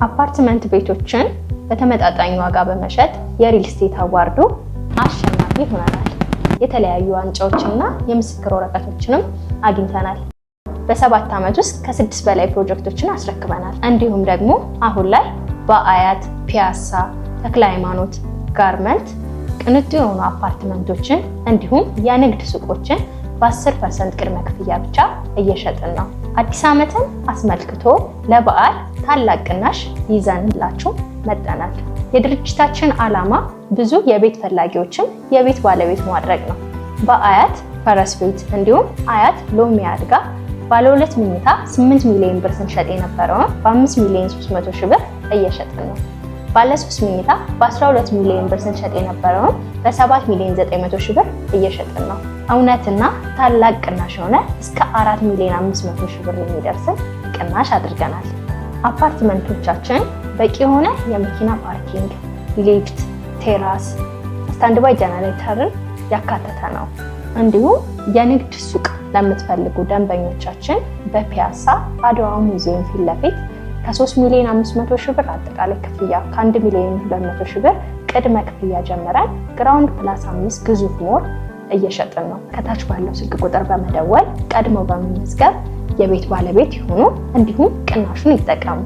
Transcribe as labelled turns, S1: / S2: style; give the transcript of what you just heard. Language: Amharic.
S1: አፓርትመንት ቤቶችን በተመጣጣኝ ዋጋ በመሸጥ የሪል ስቴት አዋርዱ አሸናፊ ሆነናል። የተለያዩ ዋንጫዎችና የምስክር ወረቀቶችንም አግኝተናል። በ7 ዓመት ውስጥ ከ6 በላይ ፕሮጀክቶችን አስረክበናል። እንዲሁም ደግሞ አሁን ላይ በአያት፣ ፒያሳ፣ ተክለ ሃይማኖት፣ ጋርመንት ቅንጡ የሆኑ አፓርትመንቶችን እንዲሁም የንግድ ሱቆችን በ10% ቅድመ ክፍያ ብቻ እየሸጥን ነው። አዲስ ዓመትን አስመልክቶ ለበዓል ታላቅ ቅናሽ ይዘንላችሁ መጥተናል። የድርጅታችን ዓላማ ብዙ የቤት ፈላጊዎችን የቤት ባለቤት ማድረግ ነው። በአያት ፈረስ ቤት እንዲሁም አያት ሎሚ አድጋ ባለ 2 መኝታ 8 ሚሊዮን ብር ስንሸጥ የነበረውን በ5 ሚሊዮን 300 ሺህ ብር እየሸጥን ነው። ባለ 3 መኝታ በ12 ሚሊዮን ብር ስንሸጥ የነበረውን በ7 ሚሊዮን 900 ሺህ ብር እየሸጥን ነው። እውነትና ታላቅ ቅናሽ የሆነ እስከ 4 ሚሊዮን 500 ሺህ ብር የሚደርስን ቅናሽ አድርገናል። አፓርትመንቶቻችን በቂ የሆነ የመኪና ፓርኪንግ፣ ሊፍት፣ ቴራስ፣ ስታንድ ባይ ጀነሬተርን ያካተተ ነው። እንዲሁም የንግድ ሱቅ ለምትፈልጉ ደንበኞቻችን በፒያሳ አድዋ ሙዚየም ፊት ለፊት ከ3 ሚሊዮን 500 ሺህ ብር አጠቃላይ ክፍያ ከ1 ሚሊዮን 200 ሺህ ብር ቅድመ ክፍያ ጀምረን ግራውንድ ፕላስ 5 ግዙፍ ሞል እየሸጥን ነው። ከታች ባለው ስልክ ቁጥር በመደወል ቀድመው በመመዝገብ የቤት ባለቤት ይሁኑ፣ እንዲሁም ቅናሹን ይጠቀሙ።